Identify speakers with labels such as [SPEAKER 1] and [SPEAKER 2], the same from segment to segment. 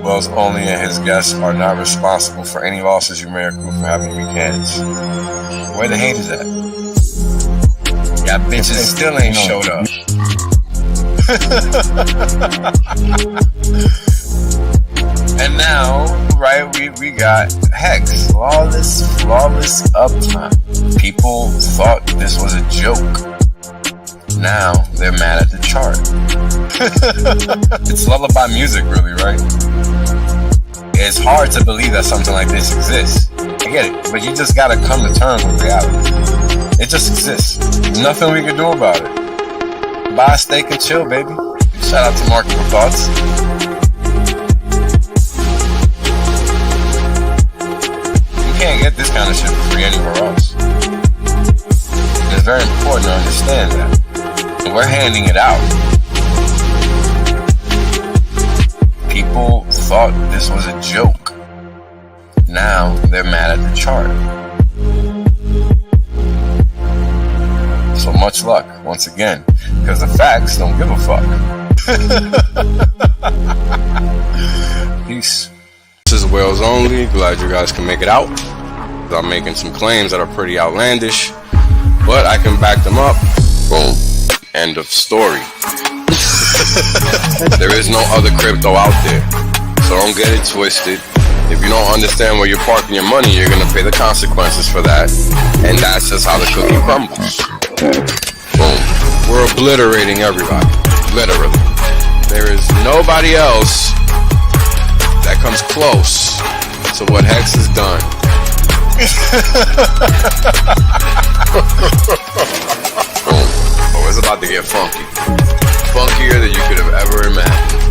[SPEAKER 1] Wells only and his guests are not responsible for any losses you may accrue for having weak hands. Where the haters at? Y'all bitches still ain't showed up. And now, right, we got Hex. Flawless uptime. People thought this was a joke. Now they're mad at the chart. It's lullaby music, really, right? It's hard to believe that something like this exists. I get it, but you just gotta come to terms with reality. It just exists. Nothing we can do about it. Buy a steak and chill, baby. Shout out to Marketable Thoughts. You can't get this kind of shit for free anywhere else. And it's very important to understand that. And we're handing it out. People thought this was a joke. Now they're mad at the chart. So much luck, once again, because the facts don't give a fuck. Peace. This is Whales Only. Glad you guys can make it out. I'm making some claims that are pretty outlandish, but I can back them up. Boom. End of story. There is no other crypto out there, so don't get it twisted. If you don't understand where you're parking your money, you're gonna pay the consequences for that, and that's just how the cookie crumbles. Boom. We're obliterating everybody, literally. There is nobody else that comes close to what Hex has done. Boom. Oh, it's about to get funky. Funkier than you could have ever imagined.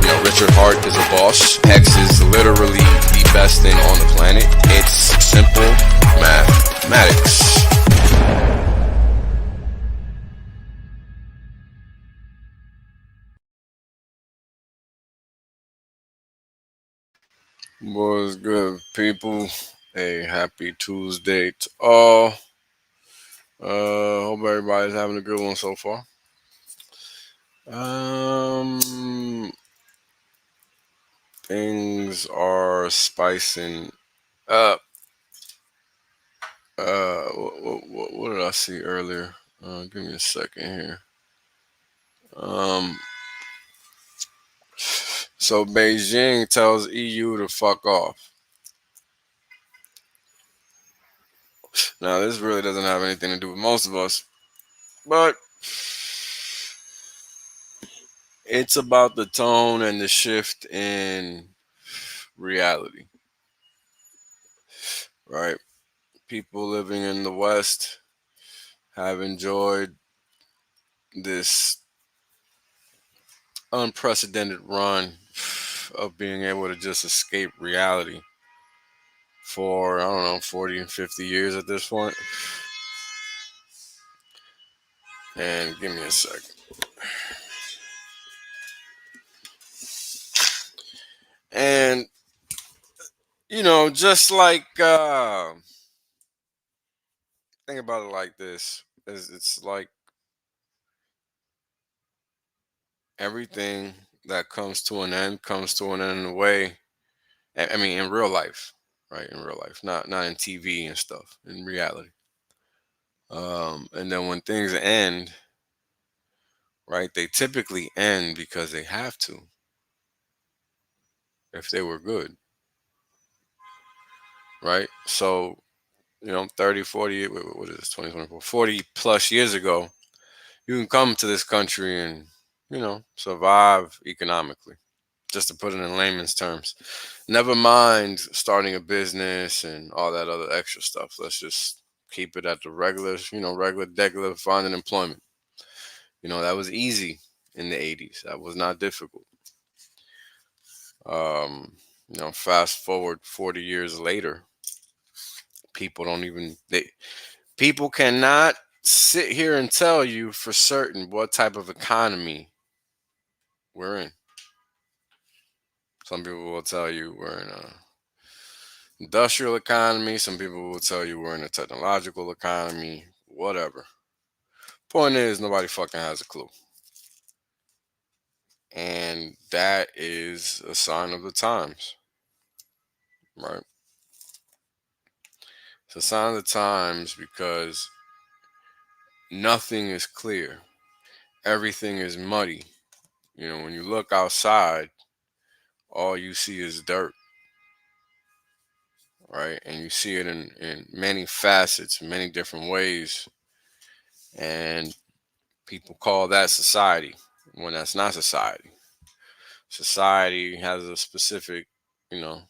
[SPEAKER 1] You know, Richard Hart is a boss. Hex is literally the best thing on the planet. It's simple mathematics. What's good, people? A happy Tuesday to all. Hope everybody's having a good one so far. Things are spicing up. What did I see earlier? Give me a second here. So Beijing tells EU to fuck off. Now, this really doesn't have anything to do with most of us, but it's about the tone and the shift in reality, right? People living in the West have enjoyed this unprecedented run of being able to just escape reality for, I don't know, 40 and 50 years at this point. And give me a second. And, you know, just like, think about it like this. It's like everything that comes to an end in a way. I mean, in real life, right? In real life, not in TV and stuff. In reality, and then when things end, right? They typically end because they have to. If they were good, right? So, you know, 30, 40, what is this? 2024, 40 plus years ago, you can come to this country and, you know, survive economically. Just to put it in layman's terms. Never mind starting a business and all that other extra stuff. Let's just keep it at the regular, regular finding employment. You know, that was easy in the 80s. That was not difficult. You know, fast forward 40 years later, people cannot sit here and tell you for certain what type of economy we're in. Some people will tell you we're in a industrial economy. Some people will tell you we're in a technological economy. Whatever. Point is, nobody fucking has a clue. And that is a sign of the times, right? It's a sign of the times because nothing is clear. Everything is muddy. When you look outside, all you see is dirt, right? And you see it in many facets, many different ways. And people call that society when that's not society. Society has a specific,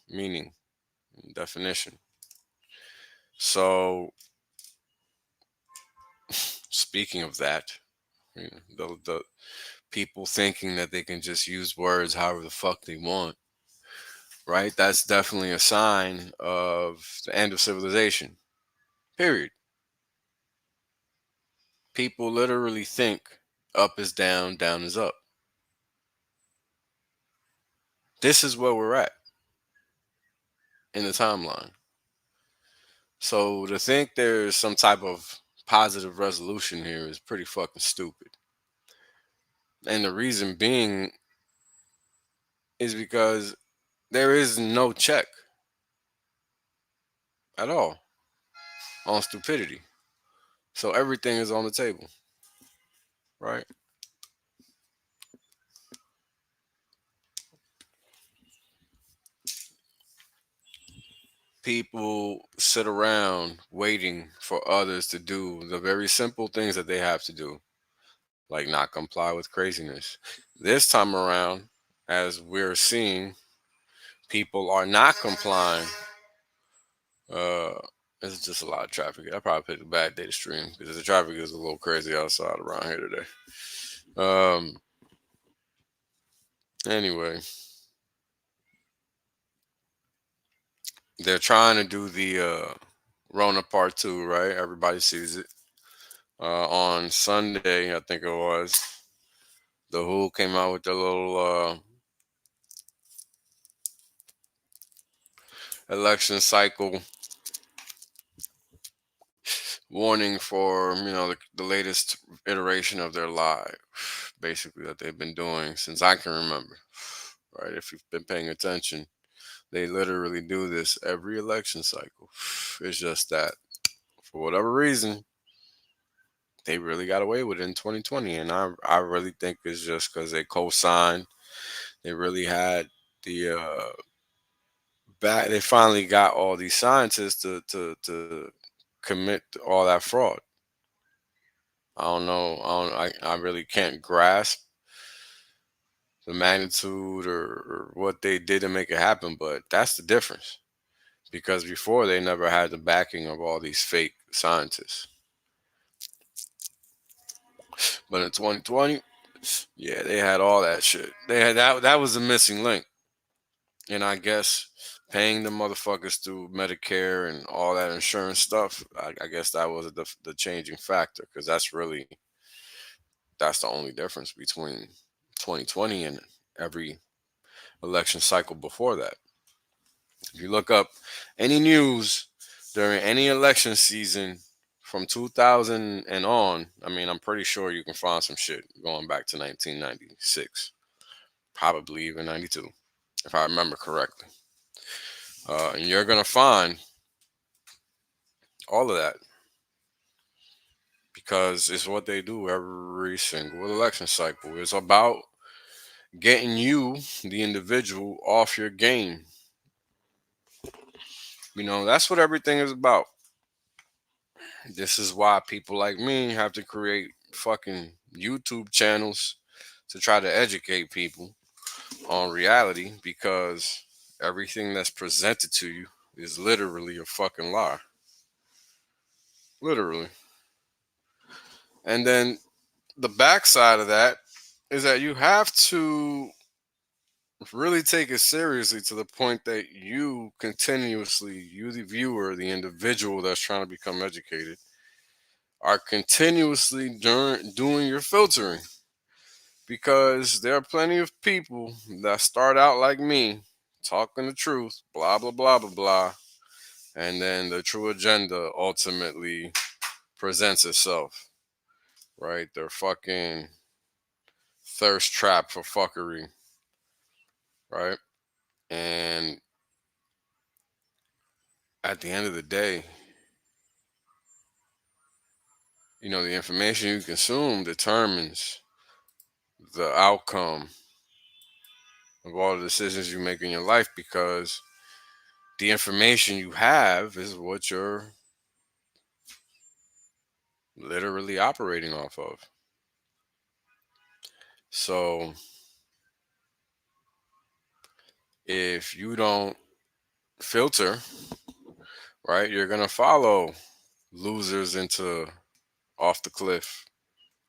[SPEAKER 1] meaning, definition. So, speaking of that, the people thinking that they can just use words however the fuck they want, right? That's definitely a sign of the end of civilization. Period. People literally think up is down, down is up. This is where we're at in the timeline. So to think there's some type of positive resolution here is pretty fucking stupid. And the reason being is because there is no check at all on stupidity. So everything is on the table, right? People sit around waiting for others to do the very simple things that they have to do, like not comply with craziness. This time around, as we're seeing, people are not complying. Uh, it's just a lot of traffic. I probably picked a bad day to stream because the traffic is a little crazy outside around here today. Um, anyway, they're trying to do the Rona Part Two, right? Everybody sees it. On Sunday, I think it was, the Who came out with their little election cycle warning for the latest iteration of their lie, basically that they've been doing since I can remember. Right? If you've been paying attention, they literally do this every election cycle. It's just that for whatever reason, they really got away with it in 2020, and I really think it's just because they co-signed. They really had the back. They finally got all these scientists to commit all that fraud. I don't know. I really can't grasp the magnitude or what they did to make it happen, but that's the difference. Because before they never had the backing of all these fake scientists. But in 2020, yeah, they had all that shit. They had that was the missing link. And I guess paying the motherfuckers through Medicare and all that insurance stuff, I guess that was the changing factor because that's the only difference between 2020 and every election cycle before that. If you look up any news during any election season from 2000 and on, I mean, I'm pretty sure you can find some shit going back to 1996, probably even 92, if I remember correctly. And you're going to find all of that because it's what they do every single election cycle. It's about getting you, the individual, off your game. That's what everything is about. This is why people like me have to create fucking YouTube channels to try to educate people on reality because everything that's presented to you is literally a fucking lie. Literally. And then the backside of that is that you have to really take it seriously to the point that you continuously, you the viewer, the individual that's trying to become educated, are continuously doing your filtering because there are plenty of people that start out like me, talking the truth, blah, blah, blah, blah, blah, and then the true agenda ultimately presents itself, right? They're fucking thirst trap for fuckery, right? And at the end of the day, the information you consume determines the outcome of all the decisions you make in your life, because the information you have is what you're literally operating off of. So if you don't filter, right, you're going to follow losers into off the cliff,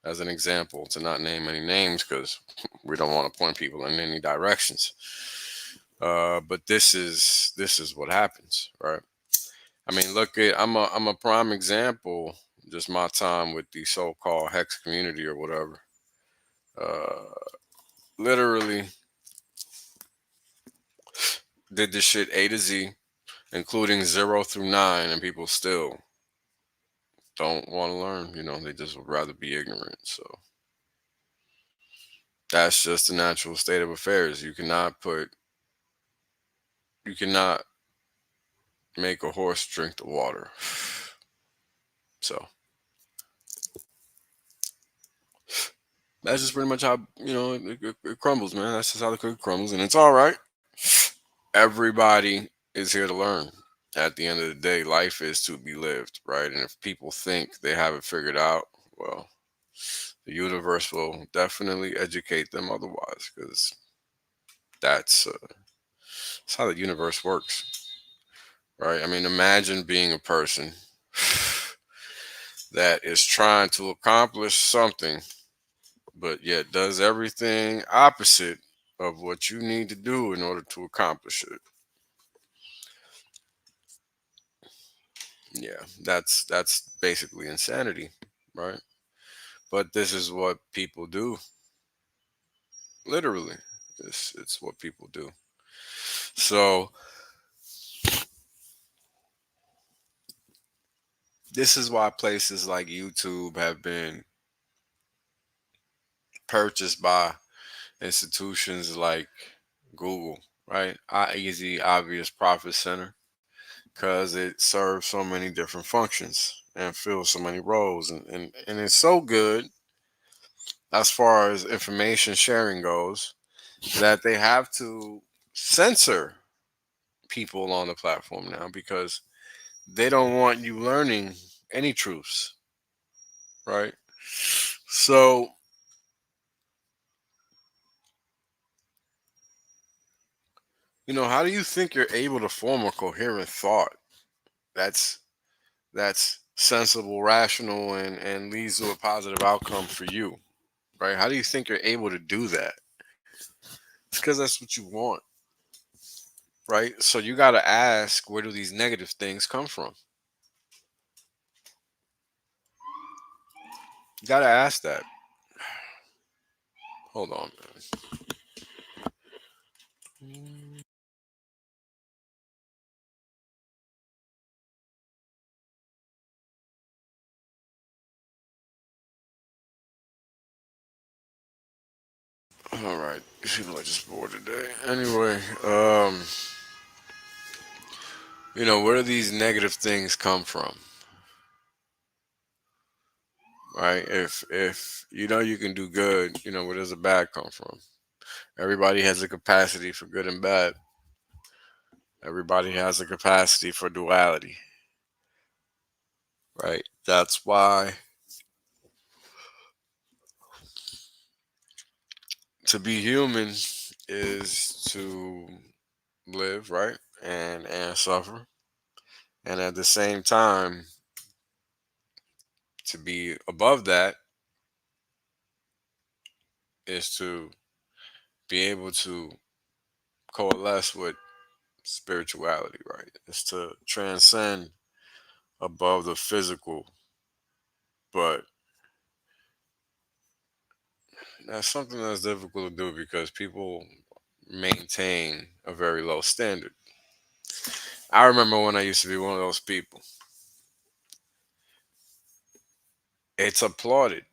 [SPEAKER 1] as an example, to not name any names because we don't want to point people in any directions. But this is what happens, right? I mean, look at I'm a prime example. Just my time with the so-called hex community or whatever. Uh, Literally did this shit A to Z, including 0 through 9, and people still don't want to learn. They just would rather be ignorant. So that's just the natural state of affairs. You cannot make a horse drink the water. So that's just pretty much how it crumbles, man. That's just how the cookie crumbles, and it's all right. Everybody is here to learn. At the end of the day, life is to be lived, right? And if people think they have it figured out, well, the universe will definitely educate them otherwise, because that's how the universe works, right? I mean, imagine being a person that is trying to accomplish something, but yet does everything opposite of what you need to do in order to accomplish it. Yeah, that's basically insanity, right? But this is what people do. Literally, it's what people do. So this is why places like YouTube have been purchased by institutions like Google, right? Easy, obvious profit center, because it serves so many different functions and fills so many roles, and it's so good as far as information sharing goes that they have to censor people on the platform now, because they don't want you learning any truths, right? So, how do you think you're able to form a coherent thought that's sensible, rational, and leads to a positive outcome for you, right? How do you think you're able to do that? It's because that's what you want, right? So you got to ask, where do these negative things come from? You got to ask that. Hold on, man. All right, people are just bored today. Anyway, where do these negative things come from, right? If you can do good, where does the bad come from? Everybody has a capacity for good and bad. Everybody has a capacity for duality, right? That's why to be human is to live, right? And suffer. And at the same time, to be above that is to be able to coalesce with spirituality, right? It's to transcend above the physical, but that's something that's difficult to do because people maintain a very low standard. I remember when I used to be one of those people. It's applauded,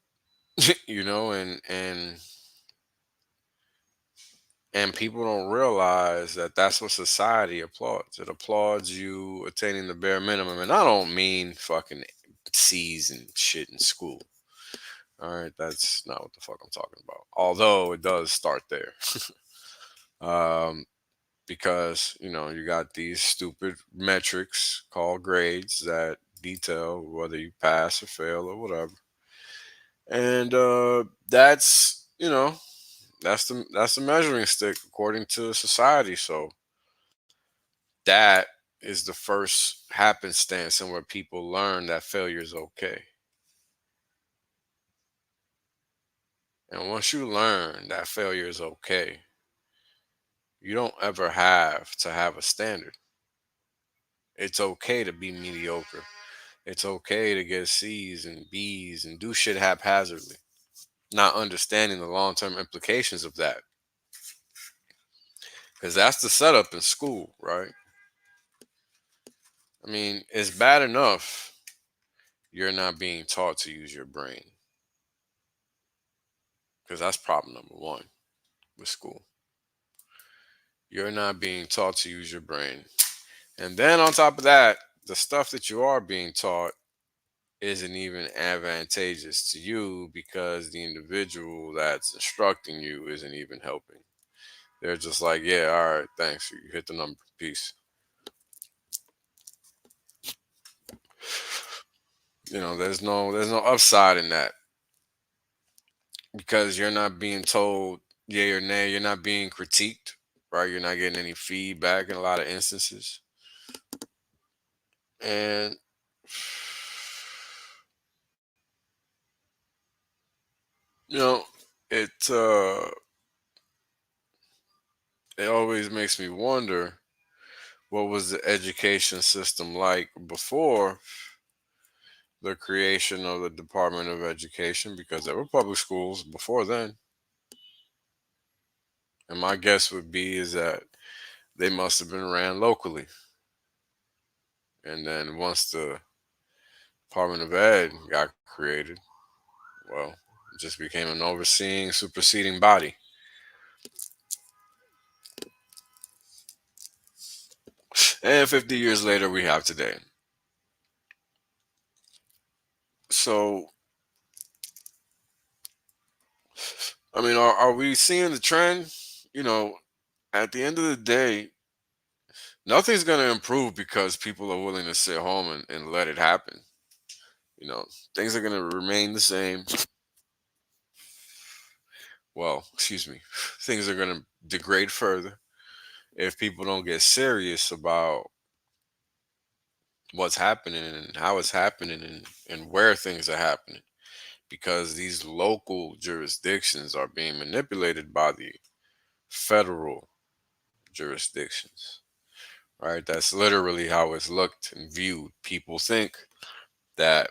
[SPEAKER 1] and And people don't realize that that's what society applauds. It applauds you attaining the bare minimum. And I don't mean fucking C's and shit in school. All right, that's not what the fuck I'm talking about. Although it does start there. um, because, you got these stupid metrics called grades that detail whether you pass or fail or whatever. And that's the measuring stick according to society. So that is the first happenstance and where people learn that failure is okay. And once you learn that failure is okay, you don't ever have to have a standard. It's okay to be mediocre. It's okay to get C's and B's and do shit haphazardly, not understanding the long term implications of that. Because that's the setup in school, right? I mean, it's bad enough you're not being taught to use your brain, because that's problem number one with school. You're not being taught to use your brain. And then on top of that, the stuff that you are being taught isn't even advantageous to you because the individual that's instructing you isn't even helping. They're just like, yeah, all right, thanks. You hit the number. Peace. There's no upside in that because you're not being told yay or nay. You're not being critiqued, right? You're not getting any feedback in a lot of instances. And you know, it it always makes me wonder what was the education system like before the creation of the Department of Education, because there were public schools before then. And my guess would be is that they must have been ran locally. And then once the Department of Ed got created, well, it just became an overseeing, superseding body. And 50 years later, we have today. So, I mean, are we seeing the trend? You know, at the end of the day, nothing's going to improve because people are willing to sit home and let it happen. You know, things are going to remain the same. Well, excuse me, things are going to degrade further if people don't get serious about what's happening and how it's happening and where things are happening, because these local jurisdictions are being manipulated by the federal jurisdictions, right? That's literally how it's looked and viewed. People think that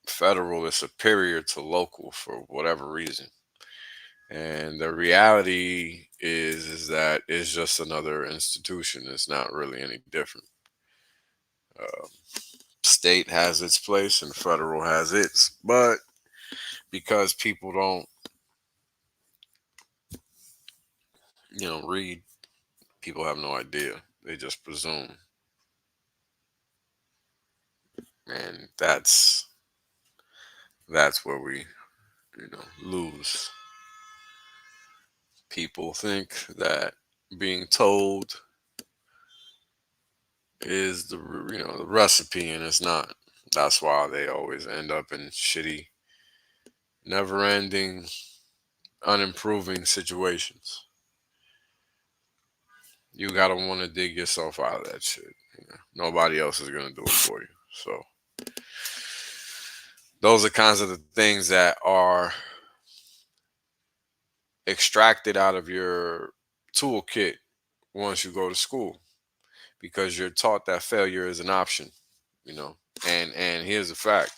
[SPEAKER 1] federal is superior to local for whatever reason. And the reality is that it's just another institution. It's not really any different. Uh, State has its place and federal has its. But because people don't, read, people have no idea. They just presume. And that's where we, lose. People think that being told is the recipe, and it's not. That's why they always end up in shitty, never-ending, unimproving situations. You gotta want to dig yourself out of that shit. Nobody else is gonna do it for you. So those are kinds of the things that are extracted out of your toolkit once you go to school, because you're taught that failure is an option. You know, and here's the fact.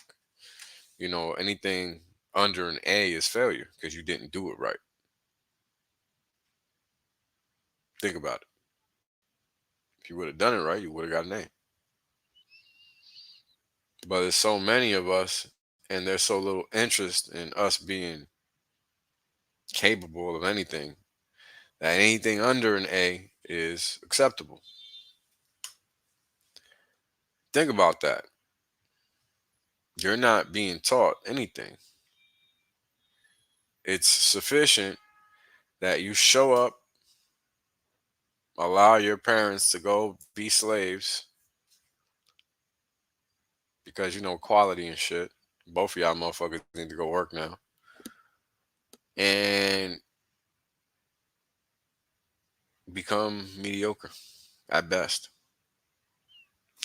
[SPEAKER 1] Anything under an A is failure because you didn't do it right. Think about it. If you would have done it right, you would have got an A. But there's so many of us, and there's so little interest in us being capable of anything, that anything under an A is acceptable. Think about that. You're not being taught anything. It's sufficient that you show up, allow your parents to go be slaves because you know quality and shit. Both of y'all motherfuckers need to go work now. And become mediocre at best.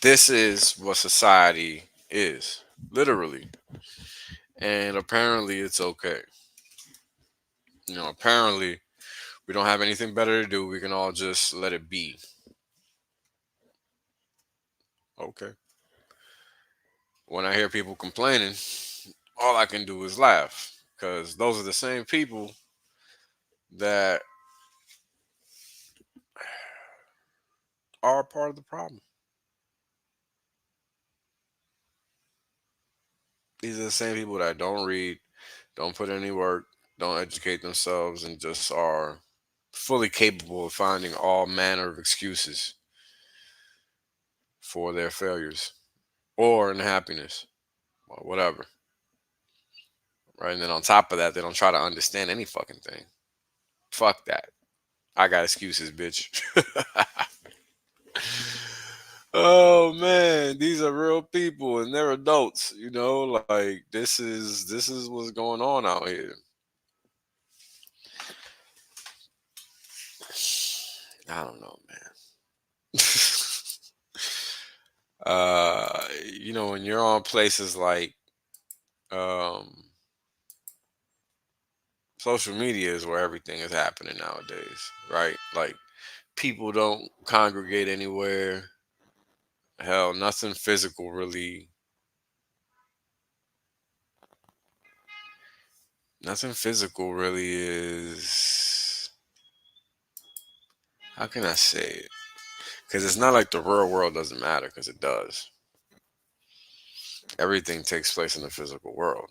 [SPEAKER 1] This is what society is, literally. And apparently it's okay. Apparently we don't have anything better to do. We can all just let it be. Okay. When I hear people complaining, all I can do is laugh because those are the same people that are part of the problem. These are the same people that don't read, don't put any work, don't educate themselves, and just are fully capable of finding all manner of excuses for their failures or unhappiness or whatever. Right. And then on top of that, they don't try to understand any fucking thing. Fuck that. I got excuses, bitch. Oh man, these are real people and they're adults, like this is what's going on out here. I don't know, man. When you're on places like um social media is where everything is happening nowadays, right? Like people don't congregate anywhere. Hell, nothing physical really is, how can I say it? Because it's not like the real world doesn't matter, because it does. Everything takes place in the physical world.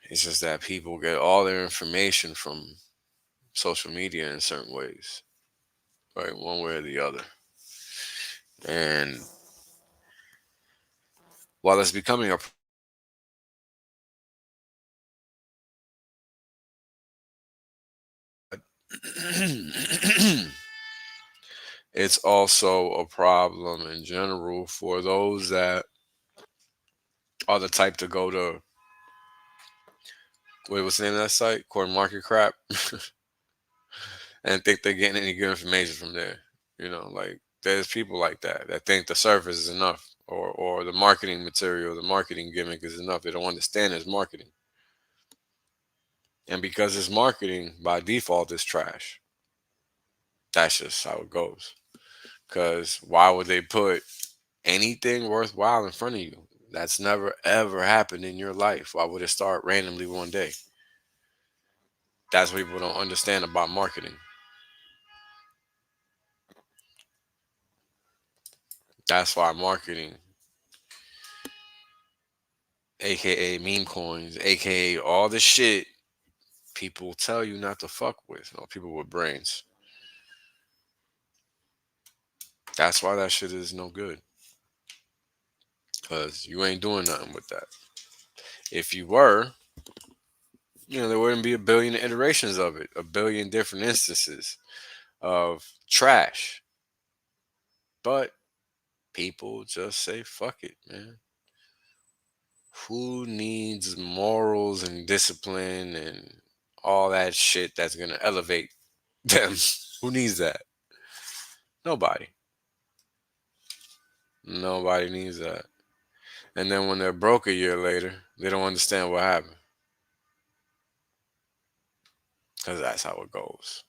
[SPEAKER 1] It's just that people get all their information from social media in certain ways, right? One way or the other. And while it's becoming a it's also a problem in general for those that are the type to go to, what's the name of that site? Coin Market Crap, and think they're getting any good information from there. Like there's people like that think the surface is enough, or the marketing material, the marketing gimmick is enough. They don't understand it's marketing, and because it's marketing, by default, it's trash. That's just how it goes. Because why would they put anything worthwhile in front of you? That's never ever happened in your life. Why would it start randomly one day? That's what people don't understand about marketing. That's why marketing, aka meme coins, aka all the shit people tell you not to fuck with, people with brains. That's why that shit is no good. Because you ain't doing nothing with that. If you were, there wouldn't be a billion iterations of it, a billion different instances of trash. But people just say, fuck it, man. Who needs morals and discipline and all that shit that's going to elevate them? Who needs that? Nobody. Nobody needs that. And then when they're broke a year later, they don't understand what happened. Because that's how it goes.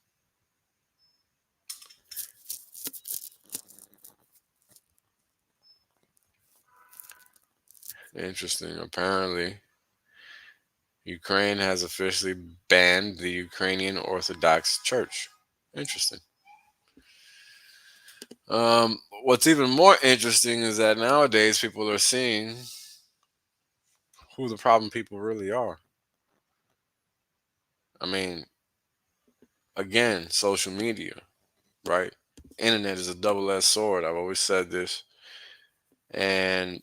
[SPEAKER 1] Interesting. Apparently, Ukraine has officially banned the Ukrainian Orthodox Church. Interesting. What's even more interesting is that nowadays people are seeing who the problem people really are. I mean, Again, social media, right? Internet is a double-edged sword. I've always said this. And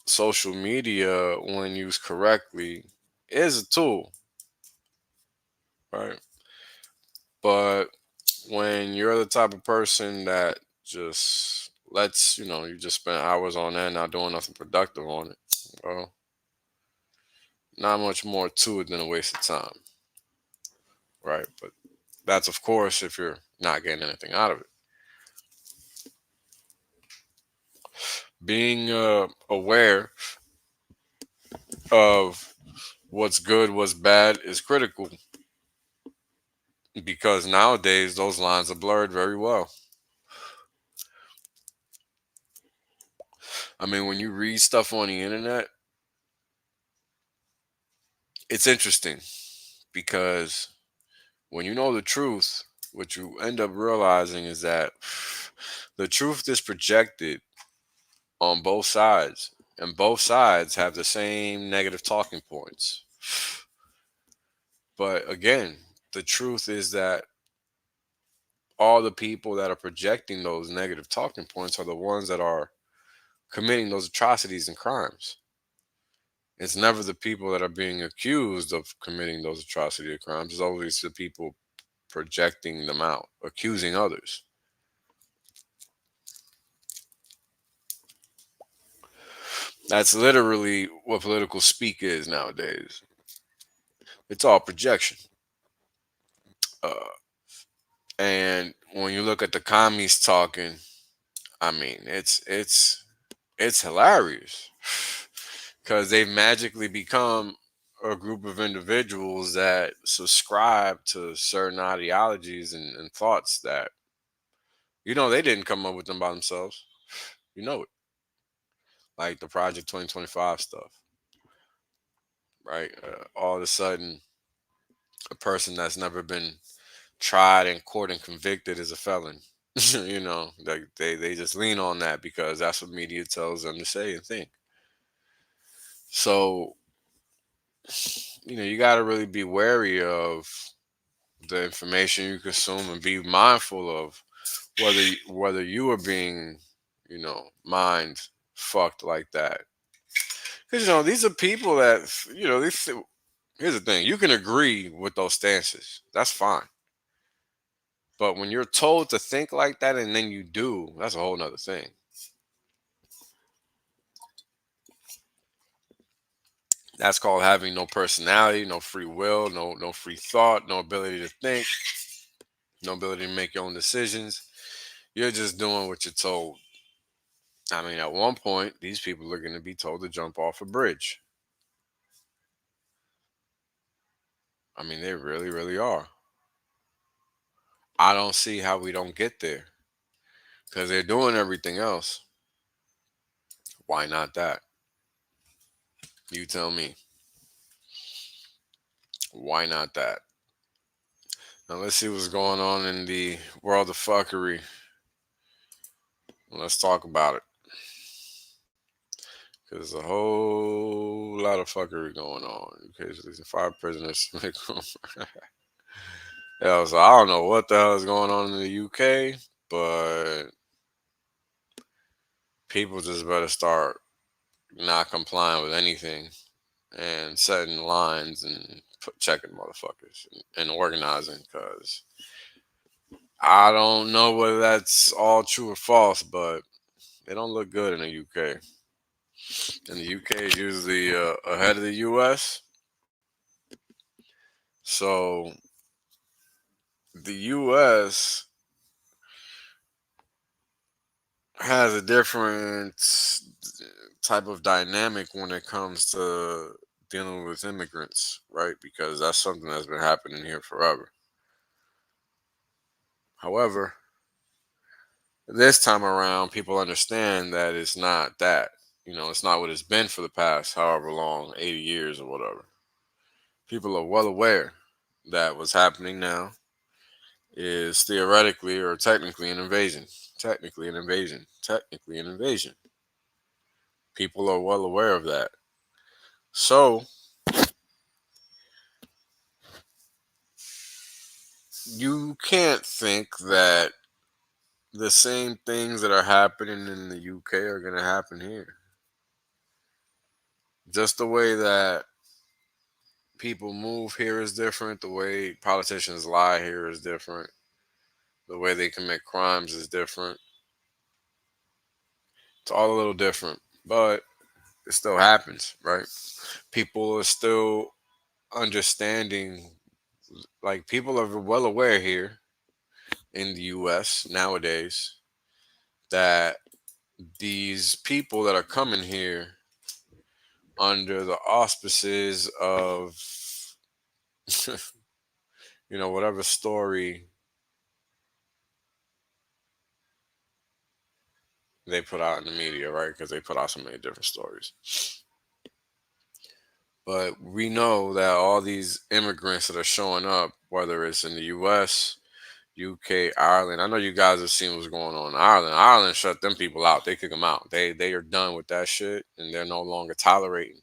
[SPEAKER 1] social media, when used correctly, is a tool, right? But when you're the type of person that just lets, you just spend hours on that, not doing nothing productive on it, well, not much more to it than a waste of time, right? But that's, of course, if you're not getting anything out of it. Being aware of what's good, what's bad is critical because nowadays those lines are blurred very well. I mean, when you read stuff on the internet, it's interesting because when you know the truth, what you end up realizing is that the truth is projected on both sides, and both sides have the same negative talking points. But again, the truth is that all the people that are projecting those negative talking points are the ones that are committing those atrocities and crimes. It's never the people that are being accused of committing those atrocity or crimes. It's always the people projecting them out, accusing others. That's literally what political speak is nowadays. It's all projection. Uh, and when you look at the commies talking, I mean, it's hilarious because they've magically become a group of individuals that subscribe to certain ideologies and thoughts that they didn't come up with them by themselves. You know it, like the Project 2025 stuff, right? All of a sudden, a person that's never been tried in court and convicted is a felon. Like they just lean on that because that's what media tells them to say and think. So, you got to really be wary of the information you consume and be mindful of whether you are being, mind fucked like that. Because these are people that here's the thing: you can agree with those stances. That's fine. But when you're told to think like that and then you do, that's a whole nother thing. That's called having no personality, no free will, no free thought, no ability to think, no ability to make your own decisions. You're just doing what you're told. I mean, at one point, these people are going to be told to jump off a bridge. I mean, they really, really are. I don't see how we don't get there because they're doing everything else. Why not that? You tell me. Why not that? Now let's see what's going on in the world of fuckery. Let's talk about it because there's a whole lot of fuckery going on. Okay, so there's 5 prisoners. Yeah, so I don't know what the hell is going on in the UK, but people just better start not complying with anything and setting lines and checking motherfuckers and organizing because I don't know whether that's all true or false, but they don't look good in the UK. And the UK is usually ahead of the US. So the US has a different type of dynamic when it comes to dealing with immigrants, right? Because that's something that's been happening here forever. However, this time around, people understand that it's not that. It's not what it's been for the past however long, 80 years or whatever. People are well aware that what's happening now is theoretically or technically an invasion. Technically an invasion. Technically an invasion. People are well aware of that. So You can't think that the same things that are happening in the UK are going to happen here. Just the way that people move here is different. The way politicians lie here is different. The way they commit crimes is different. It's all a little different, but it still happens, right? People are still understanding, like, people are well aware here in the US nowadays that these people that are coming here under the auspices of whatever story they put out in the media, right? Because they put out so many different stories. But we know that all these immigrants that are showing up, whether it's in the US, UK, Ireland. I know you guys have seen what's going on in Ireland. Ireland shut them people out. They kick them out. They are done with that shit, and they're no longer tolerating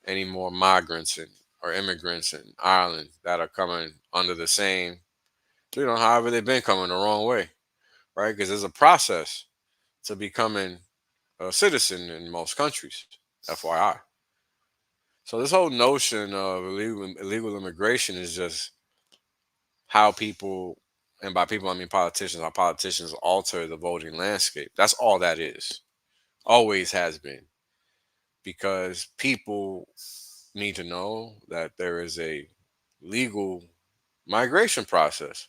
[SPEAKER 1] any more migrants or immigrants in Ireland that are coming under the same, however they've been coming the wrong way, right? Because there's a process to becoming a citizen in most countries, FYI. So this whole notion of illegal immigration is just how people, and by people I mean politicians, how politicians alter the voting landscape. That's all that is. Always has been. Because people need to know that there is a legal migration process.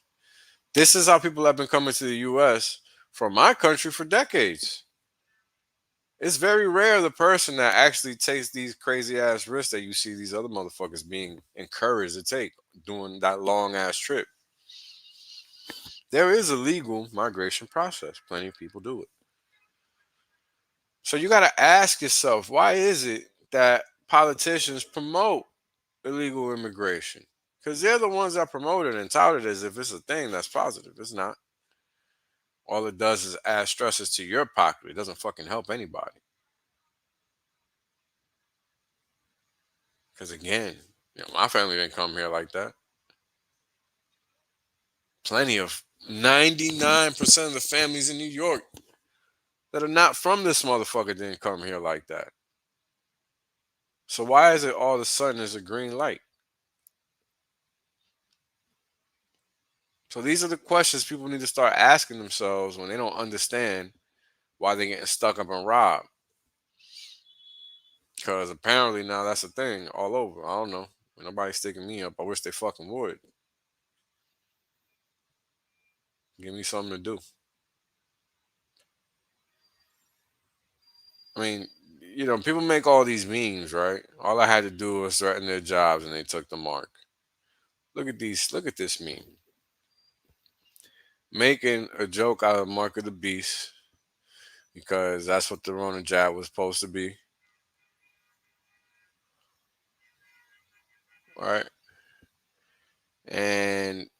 [SPEAKER 1] This is how people have been coming to the US from my country for decades. It's very rare the person that actually takes these crazy ass risks that you see these other motherfuckers being encouraged to take doing that long ass trip. There is a legal migration process. Plenty of people do it. So you got to ask yourself, why is it that politicians promote illegal immigration? Because they're the ones that promote it and tout it as if it's a thing that's positive. It's not. All it does is add stresses to your pocket. It doesn't fucking help anybody. Because again, my family didn't come here like that. Plenty of 99% of the families in New York that are not from this motherfucker didn't come here like that. So why is it all of a sudden there's a green light? So these are the questions people need to start asking themselves when they don't understand why they're getting stuck up and robbed. Because apparently now that's a thing all over. I don't know. Nobody's sticking me up. I wish they fucking would. Give me something to do. I mean, people make all these memes, right? All I had to do was threaten their jobs and they took the mark. Look at this meme. Making a joke out of Mark of the Beast because that's what the Rona jab was supposed to be. Right? And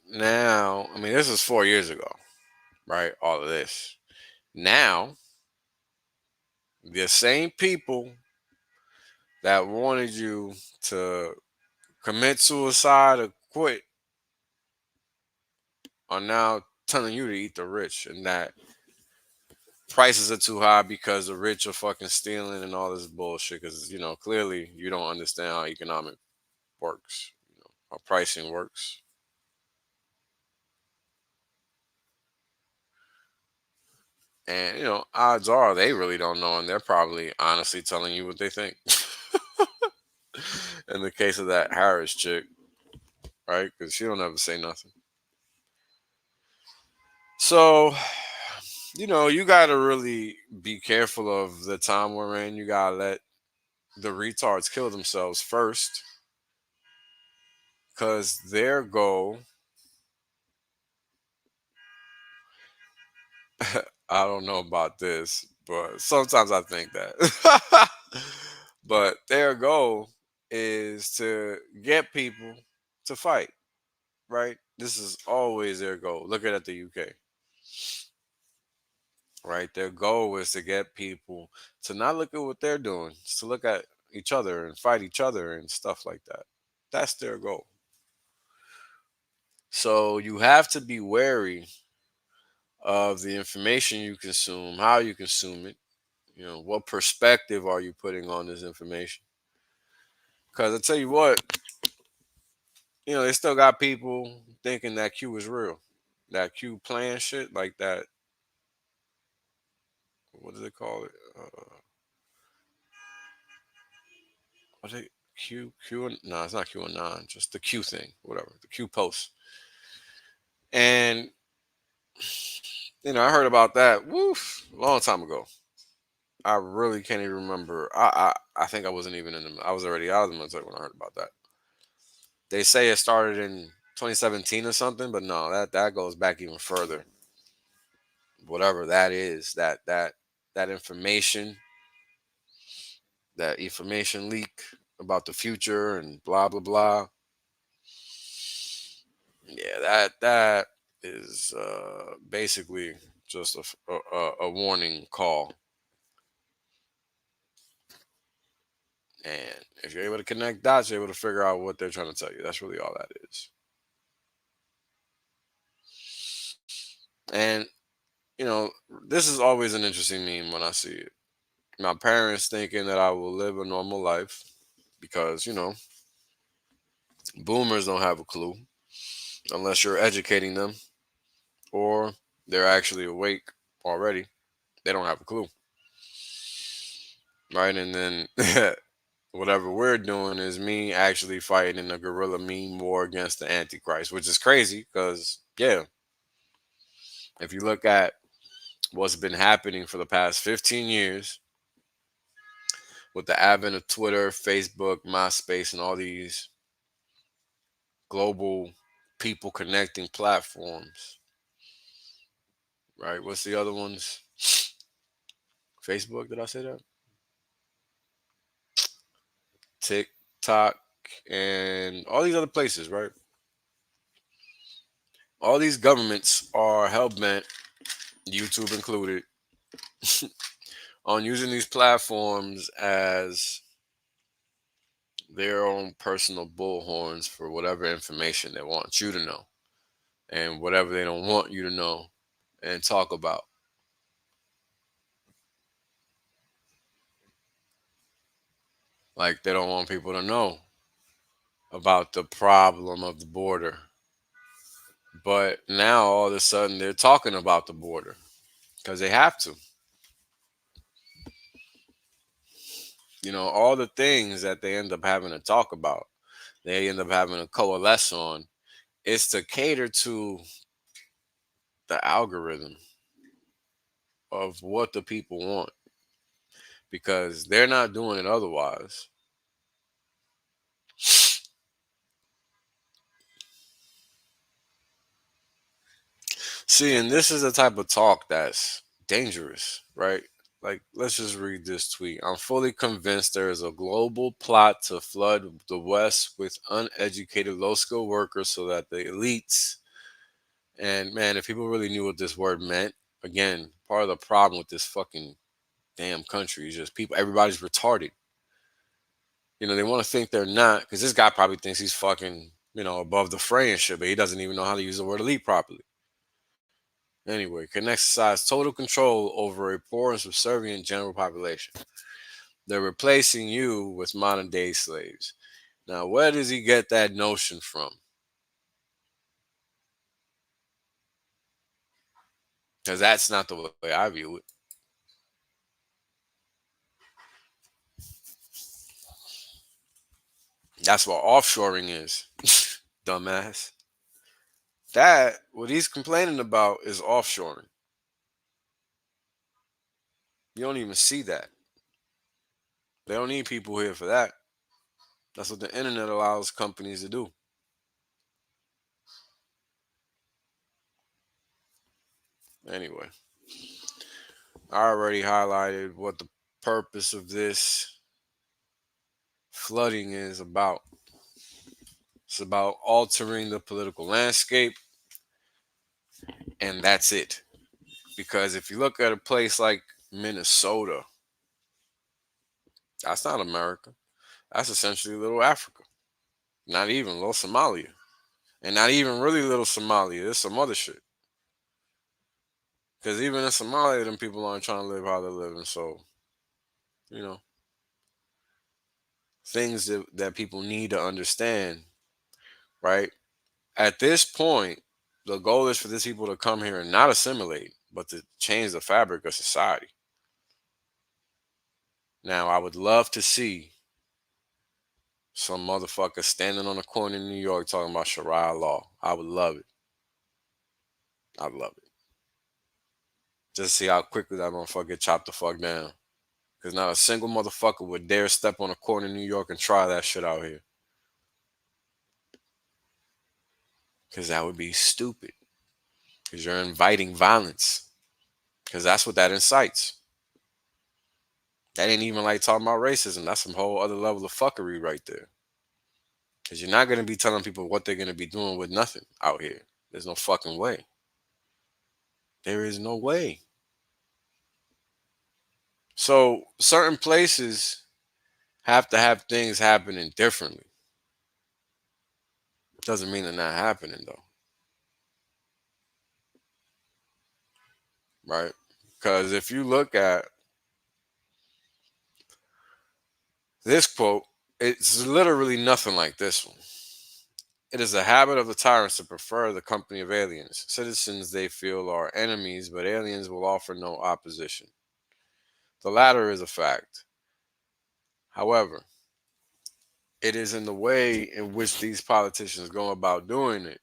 [SPEAKER 1] now, I mean, this was 4 years ago, right? All of this. Now, the same people that wanted you to commit suicide or quit are now telling you to eat the rich and that prices are too high because the rich are fucking stealing and all this bullshit. Because, clearly you don't understand how economic works, how pricing works. And, odds are they really don't know and they're probably honestly telling you what they think. In the case of that Harris chick, right? Because she don't ever say nothing. So, you got to really be careful of the time we're in. You got to let the retards kill themselves first because their goal, I don't know about this, but sometimes I think that. But their goal is to get people to fight, right? This is always their goal. Look at the UK, right? Their goal is to get people to not look at what they're doing, it's to look at each other and fight each other and stuff like that. That's their goal. So you have to be wary of the information you consume, how you consume it, what perspective are you putting on this information? Because I tell you what, they still got people thinking that Q is real, that Q playing shit like that. What do they call it? What they No, it's not Q and nine, just the Q thing, whatever, the Q post. And I heard about that. Woof, a long time ago. I really can't even remember. I think I wasn't even in the. I was already out of the military when I heard about that. They say it started in 2017 or something, but no, that goes back even further. Whatever that is, that information, that information leak about the future and blah blah blah. Yeah, that is basically just a warning call. And if you're able to connect dots, you're able to figure out what they're trying to tell you. That's really all that is. And you know, this is always an interesting meme when I see it. My parents thinking that I will live a normal life because, boomers don't have a clue unless you're educating them or they're actually awake already. They don't have a clue. Right. And then whatever we're doing is me actually fighting in a guerrilla meme war against the Antichrist, which is crazy because, yeah, if you look at what's been happening for the past 15 years with the advent of Twitter, Facebook, MySpace, and all these global people connecting platforms, right? What's the other ones? Facebook, did I say that? TikTok, and all these other places, right? All these governments are hell bent, YouTube included, on using these platforms as their own personal bullhorns for whatever information they want you to know and whatever they don't want you to know and talk about. Like they don't want people to know about the problem of the border. But now all of a sudden they're talking about the border because they have to. All the things that they end up having to talk about, they end up having to coalesce on. It's to cater to the algorithm of what the people want because they're not doing it otherwise. See, and this is the type of talk that's dangerous, right? Like, let's just read this tweet. I'm fully convinced there is a global plot to flood the West with uneducated, low skilled workers so that the elites, and man, if people really knew what this word meant, again, part of the problem with this fucking damn country is just people, everybody's retarded. They want to think they're not, because this guy probably thinks he's fucking, above the fray and shit, but he doesn't even know how to use the word elite properly. Anyway, can exercise total control over a poor and subservient general population. They're replacing you with modern day slaves. Now, where does he get that notion from? Because that's not the way I view it. That's what offshoring is, dumbass. What he's complaining about is offshoring. You don't even see that. They don't need people here for that. That's what the internet allows companies to do. Anyway, I already highlighted what the purpose of this flooding is about. It's about altering the political landscape, and that's it. Because if you look at a place like Minnesota, that's not America. That's essentially little Africa. Not even little Somalia. And not even really little Somalia. There's some other shit. Because even in Somalia, them people aren't trying to live how they're living. So, you know, things that people need to understand, right? At this point, the goal is for these people to come here and not assimilate, but to change the fabric of society. Now, I would love to see some motherfucker standing on a corner in New York talking about Sharia law. I would love it. I'd love it. Just see how quickly that motherfucker get chopped the fuck down. Because not a single motherfucker would dare step on a corner in New York and try that shit out here. Because that would be stupid. Because you're inviting violence. Because that's what that incites. That ain't even like talking about racism. That's some whole other level of fuckery right there. Because you're not going to be telling people what they're going to be doing with nothing out here. There's no fucking way. There is no way. So certain places have to have things happening differently. Doesn't mean they're not happening though, right? Because if you look at this quote, it's literally nothing like this one. It is a habit of the tyrants to prefer the company of aliens, citizens they feel are enemies, but aliens will offer no opposition. The latter is a fact. However, it is in the way in which these politicians go about doing it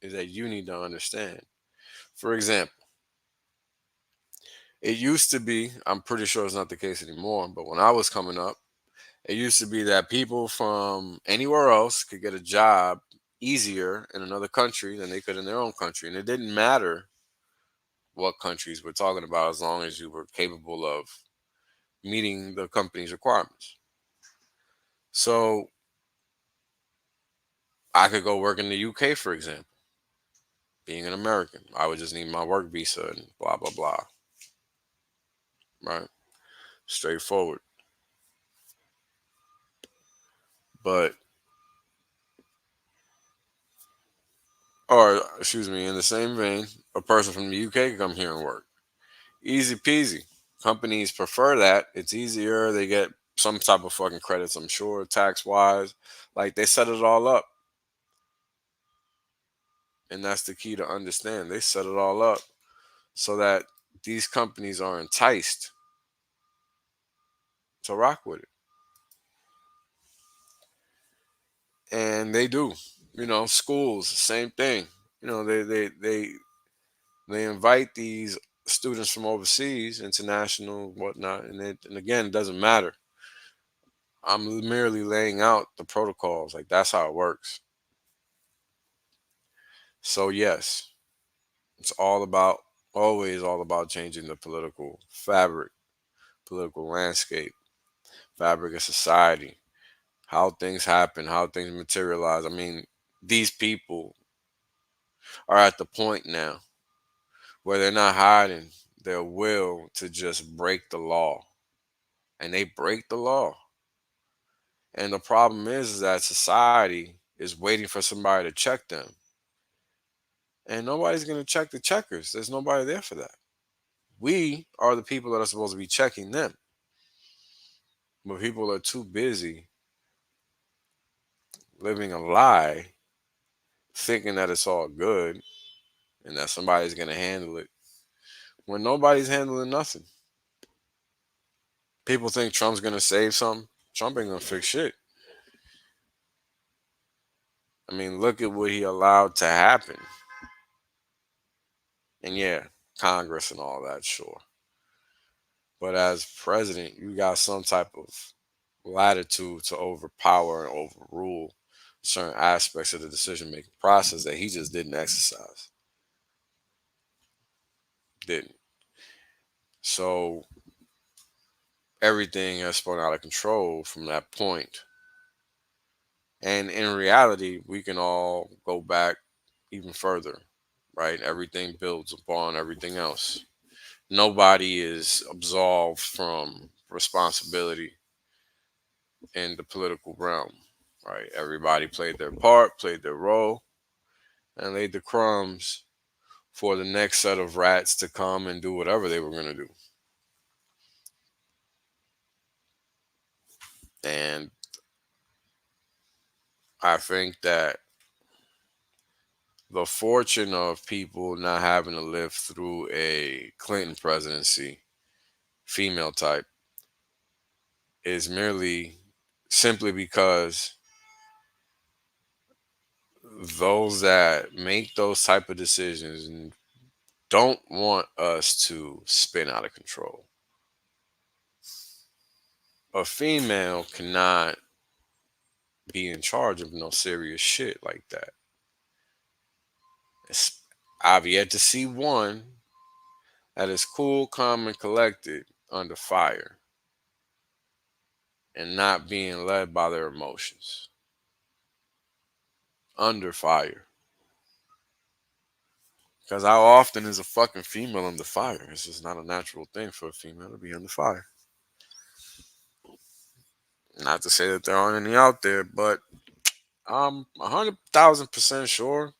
[SPEAKER 1] is that you need to understand. For example, it used to be, I'm pretty sure it's not the case anymore, but when I was coming up, it used to be that people from anywhere else could get a job easier in another country than they could in their own country. And it didn't matter what countries we're talking about as long as you were capable of meeting the company's requirements. So I could go work in the UK, for example, being an American. I would just need my work visa and blah, blah, blah. Right? Straightforward. But, or excuse me, in the same vein, a person from the UK can come here and work. Easy peasy. Companies prefer that. It's easier. They get some type of fucking credits, I'm sure, tax wise. Like they set it all up. And that's the key to understand. They set it all up so that these companies are enticed to rock with it. And they do. You know, schools, same thing. You know, they invite these students from overseas, international, whatnot, and again, it doesn't matter. I'm merely laying out the protocols. Like that's how it works. So yes, it's all about always all about changing the political fabric, political landscape, fabric of society, how things happen, how things materialize. I mean, these people are at the point now where they're not hiding their will to just break the law. And they break the law. And the problem is that society is waiting for somebody to check them. And nobody's going to check the checkers. There's nobody there for that. We are the people that are supposed to be checking them. But people are too busy living a lie, thinking that it's all good and that somebody's going to handle it when nobody's handling nothing. People think Trump's going to save something. Trump ain't going to fix shit. I mean, look at what he allowed to happen. And yeah, Congress and all that, sure. But as president, you got some type of latitude to overpower and overrule certain aspects of the decision making process that he just didn't exercise. Didn't. So everything has spun out of control from that point. And in reality, we can all go back even further, right? Everything builds upon everything else. Nobody is absolved from responsibility in the political realm, right? Everybody played their part, played their role. and laid the crumbs for the next set of rats to come and do whatever they were going to do. And I think that the fortune of people not having to live through a Clinton presidency, female type, is merely simply because those that make those type of decisions don't want us to spin out of control. A female cannot be in charge of no serious shit like that. It's, I've yet to see one that is cool, calm, and collected under fire and not being led by their emotions. Under fire. Because how often is a fucking female under fire? It's just not a natural thing for a female to be under fire. Not to say that there aren't any out there, but I'm 100,000% sure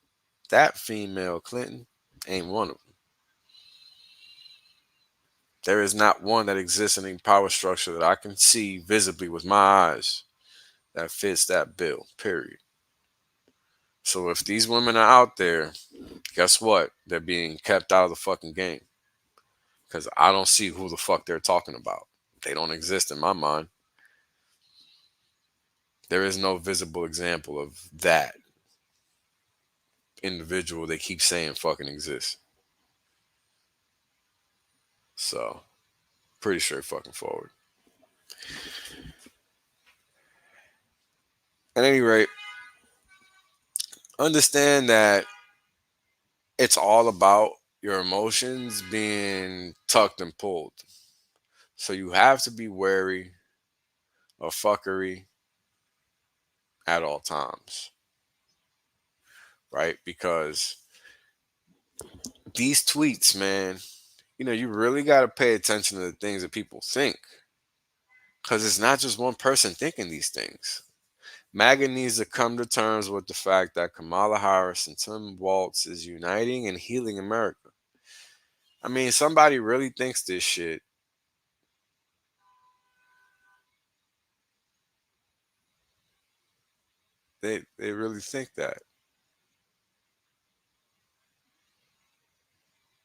[SPEAKER 1] that female Clinton ain't one of them. There is not one that exists in any power structure that I can see visibly with my eyes that fits that bill, period. So if these women are out there, guess what? They're being kept out of the fucking game. Because I don't see who the fuck they're talking about. They don't exist in my mind. There is no visible example of that individual they keep saying fucking exists. So, pretty straight fucking forward. At any rate, understand that it's all about your emotions being tucked and pulled. So you have to be wary of fuckery at all times, right? Because these tweets, man, you really got to pay attention to the things that people think. Because it's not just one person thinking these things. MAGA needs to come to terms with the fact that Kamala Harris and Tim Walz is uniting and healing America. I mean, somebody really thinks this shit. They really think that.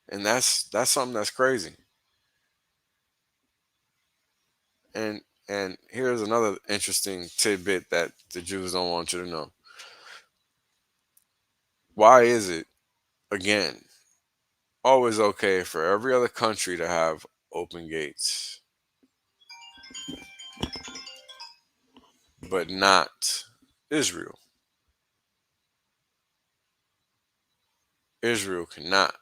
[SPEAKER 1] And that's something that's crazy. And here's another interesting tidbit that the Jews don't want you to know. Why is it, again, always okay for every other country to have open gates, but not Israel? Israel cannot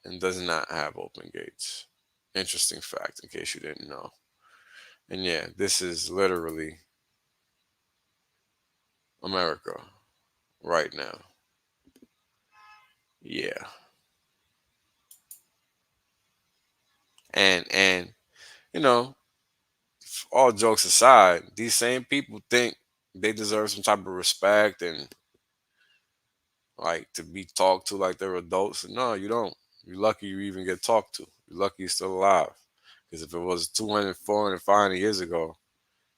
[SPEAKER 1] and does not have open gates. Interesting fact, in case you didn't know. And yeah, this is literally America right now. Yeah. And you know, all jokes aside, these same people think they deserve some type of respect and like to be talked to like they're adults. No, you don't. You're lucky you even get talked to. You're lucky you're still alive. Because if it was 200, 400, 500 years ago,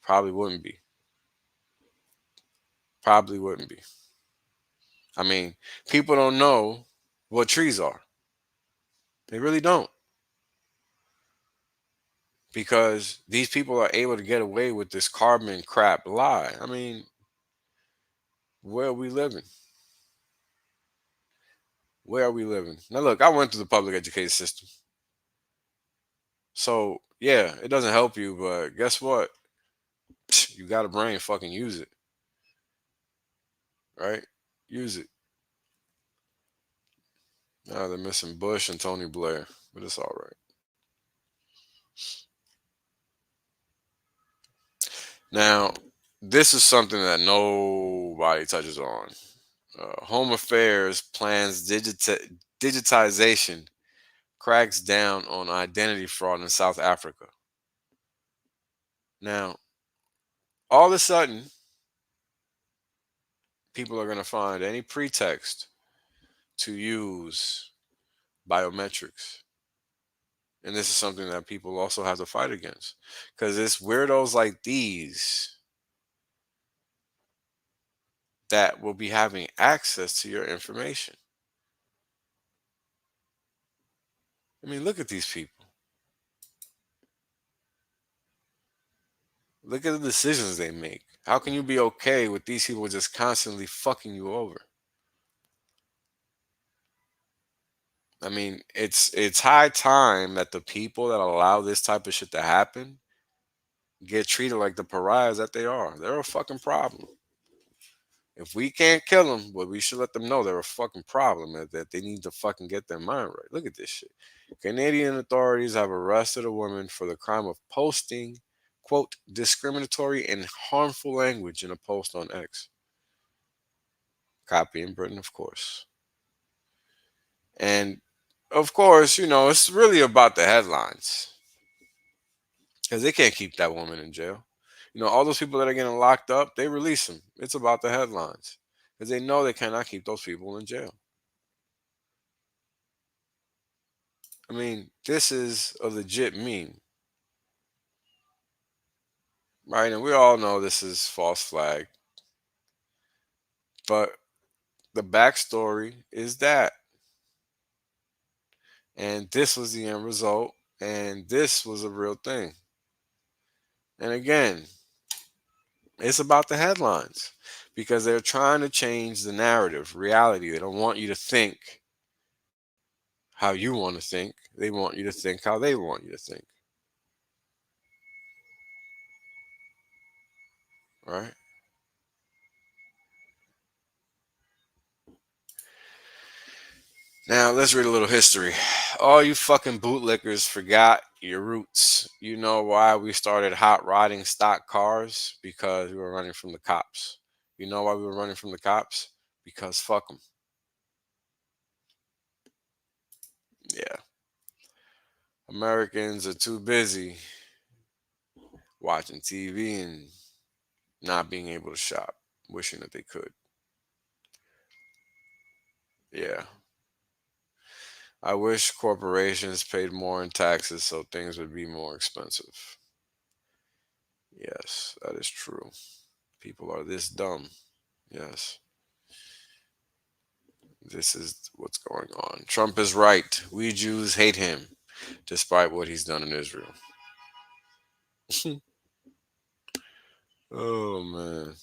[SPEAKER 1] probably wouldn't be. Probably wouldn't be. I mean, people don't know what trees are. They really don't. Because these people are able to get away with this carbon crap lie. I mean, where are we living? Where are we living? Now, look, I went through the public education system. So, yeah, it doesn't help you, but guess what? You got a brain, fucking use it, right? Use it. Now they're missing Bush and Tony Blair, but it's all right. Now, this is something that nobody touches on. Home Affairs plans digitization cracks down on identity fraud in South Africa. Now, all of a sudden, people are going to find any pretext to use biometrics. And this is something that people also have to fight against. Because it's weirdos like these that will be having access to your information. I mean, look at these people. Look at the decisions they make. How can you be okay with these people just constantly fucking you over? I mean, it's high time that the people that allow this type of shit to happen get treated like the pariahs that they are. They're a fucking problem. If we can't kill them, well, we should let them know they're a fucking problem and that they need to fucking get their mind right. Look at this shit. Canadian authorities have arrested a woman for the crime of posting, quote, discriminatory and harmful language in a post on X. Copy in Britain, of course. And of course, it's really about the headlines because they can't keep that woman in jail. All those people that are getting locked up, they release them. It's about the headlines because they know they cannot keep those people in jail. I mean, this is a legit meme, right? And we all know this is false flag, but the backstory is that, and this was the end result, and this was a real thing. And again, it's about the headlines because they're trying to change the narrative, reality. They don't want you to think how you want to think. They want you to think how they want you to think, right? Now, let's read a little history. All you fucking bootlickers forgot your roots. You know why we started hot rodding stock cars? Because we were running from the cops. You know why we were running from the cops? Because fuck them. Yeah. Americans are too busy watching TV and not being able to shop, wishing that they could. Yeah. I wish corporations paid more in taxes so things would be more expensive. Yes, that is true. People are this dumb. Yes, this is what's going on. Trump is right. We Jews hate him, despite what he's done in Israel. Oh, man.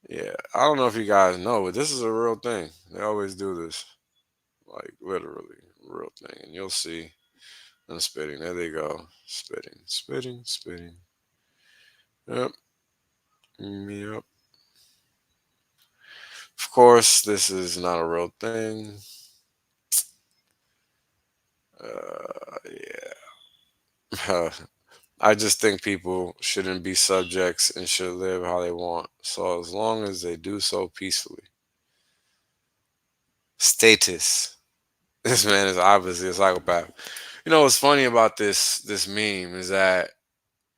[SPEAKER 1] Yeah, I don't know if you guys know, but this is a real thing. They always do this. Like, literally, real thing. And you'll see. I'm spitting. There they go. Spitting, spitting, spitting. Yep. Yep. Of course, this is not a real thing. Yeah. I just think people shouldn't be subjects and should live how they want. So as long as they do so peacefully. Status. This man is obviously a psychopath. What's funny about this meme is that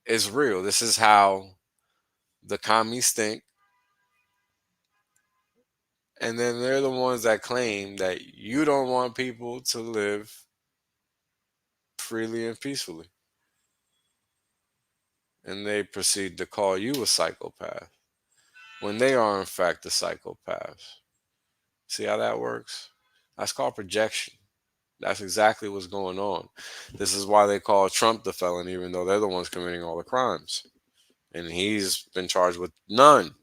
[SPEAKER 1] it's real. This is how the commies think, and then they're the ones that claim that you don't want people to live freely and peacefully. And they proceed to call you a psychopath when they are in fact the psychopaths. See how that works? That's called projection. That's exactly what's going on. This is why they call Trump the felon, even though they're the ones committing all the crimes. And he's been charged with none.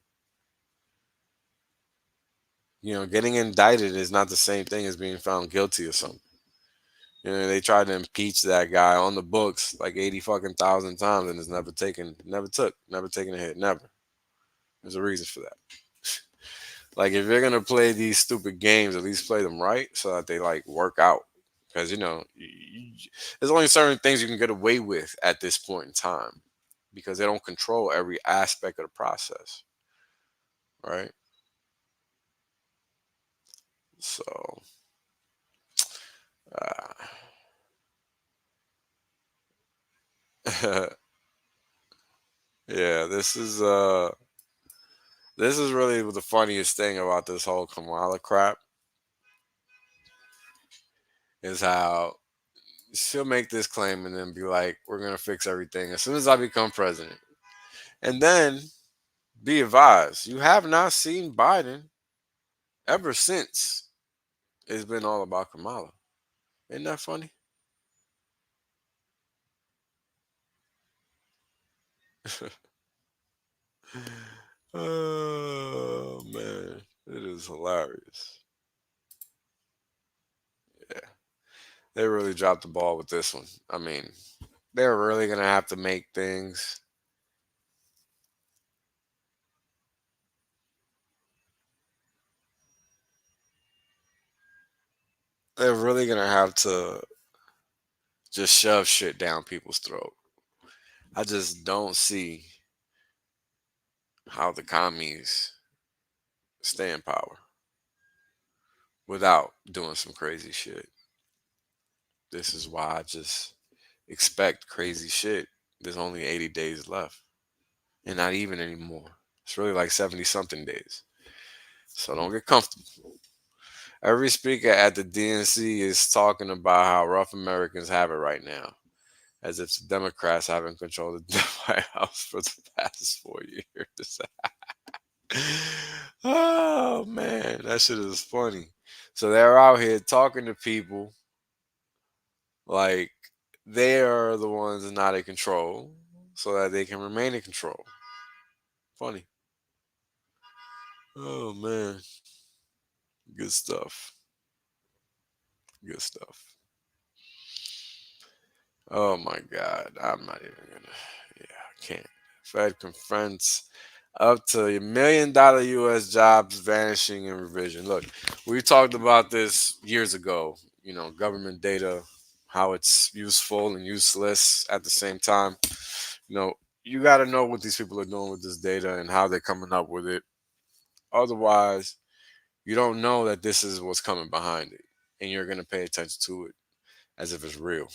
[SPEAKER 1] Getting indicted is not the same thing as being found guilty of something. They tried to impeach that guy on the books like 80 fucking thousand times and it's never taken a hit. Never. There's a reason for that. Like if you're gonna play these stupid games, at least play them right so that they like work out. Because there's only certain things you can get away with at this point in time because they don't control every aspect of the process, right? So, yeah, this is This is really the funniest thing about this whole Kamala crap is how she'll make this claim and then be like, "We're gonna fix everything as soon as I become president." And then be advised, you have not seen Biden ever since. It's been all about Kamala. Isn't that funny? Oh man, it is hilarious. Yeah, they really dropped the ball with this one. I mean, they're really gonna have to make things. They're really gonna have to just shove shit down people's throat. I just don't see how the commies stay in power without doing some crazy shit. This is why I just expect crazy shit. There's only 80 days left, and not even anymore. It's really like 70 something days. So don't get comfortable. Every speaker at the DNC is talking about how rough Americans have it right now, as if the Democrats haven't controlled the White House for the past 4 years. Oh man, that shit is funny. So they're out here talking to people like they are the ones not in control, so that they can remain in control. Funny. Oh man, good stuff. Good stuff. Oh my God, I'm not even gonna. Yeah, I can't. Fed confronts up to $1 million U.S. jobs vanishing in revision. Look, we talked about this years ago. Government data, how it's useful and useless at the same time. You know, you got to know what these people are doing with this data and how they're coming up with it. Otherwise, you don't know that this is what's coming behind it, and you're gonna pay attention to it as if it's real.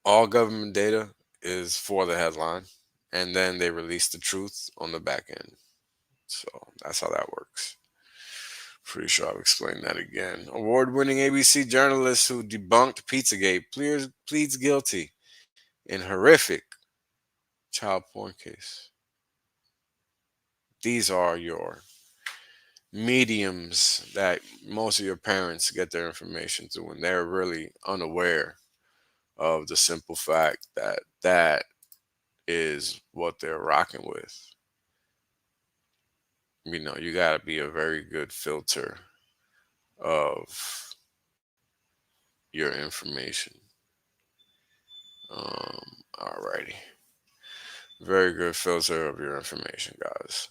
[SPEAKER 1] All government data is for the headline, and then they release the truth on the back end. So that's how that works. Pretty sure I've explained that again. Award winning ABC journalist who debunked Pizzagate pleads guilty in horrific child porn case. These are your mediums that most of your parents get their information through, and they're really unaware of the simple fact that that is what they're rocking with. You got to be a very good filter of your information. Alrighty. Very good filter of your information, guys.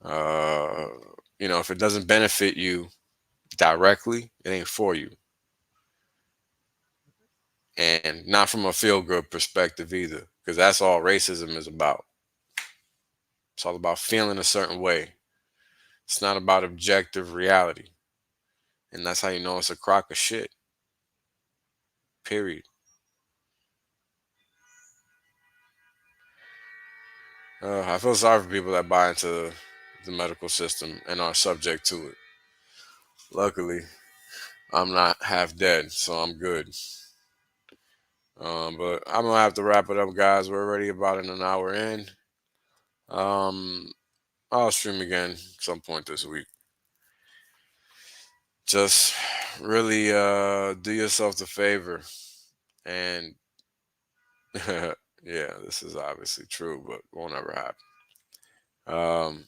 [SPEAKER 1] Uh, if it doesn't benefit you directly, it ain't for you. And not from a feel good perspective either, because that's all racism is about. It's all about feeling a certain way. It's not about objective reality. And that's how you know it's a crock of shit. Period. I feel sorry for people that buy into the medical system and are subject to it. Luckily, I'm not half dead, so I'm good. But I'm gonna have to wrap it up, guys. We're already about an hour in. Um, I'll stream again some point this week. Just really do yourself the favor, and yeah, this is obviously true, but won't ever happen. Um,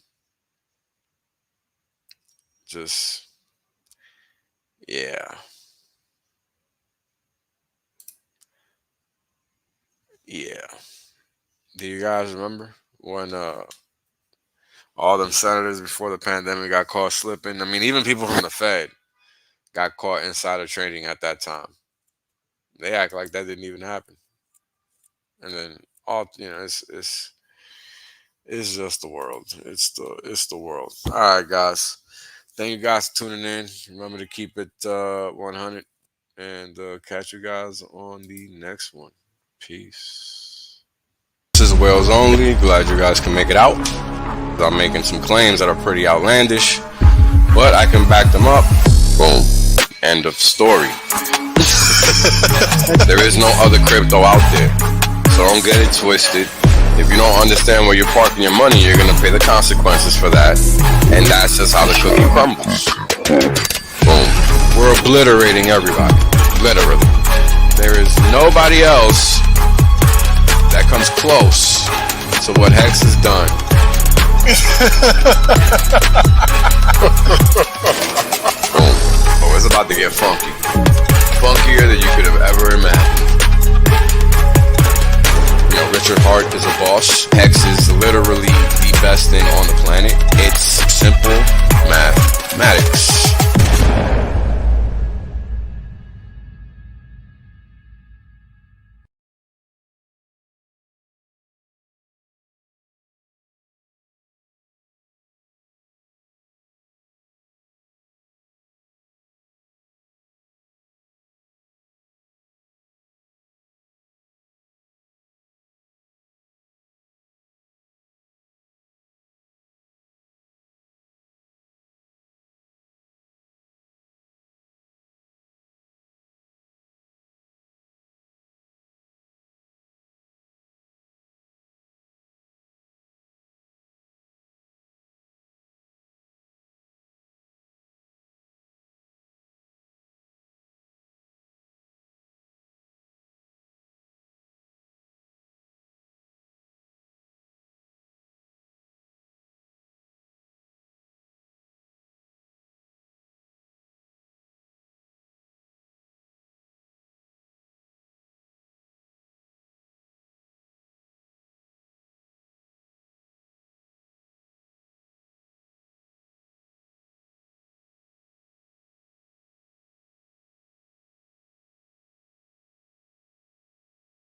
[SPEAKER 1] just yeah, yeah. Do you guys remember when all them senators before the pandemic got caught slipping? I mean, even people from the Fed got caught insider trading at that time. They act like that didn't even happen, and then it's just the world. It's the world. All right, guys. Thank you guys for tuning in. Remember to keep it 100, and catch you guys on the next one. Peace. This is Wells only. only. Glad you guys can make it out. I'm making some claims that are pretty outlandish, but I can back them up. Boom. End of story. There is no other crypto out there, so don't get it twisted. If you don't understand where you're parking your money, you're gonna pay the consequences for that, and that's just how the cookie crumbles. Boom. We're obliterating everybody, literally. There is nobody else that comes close to what Hex has done.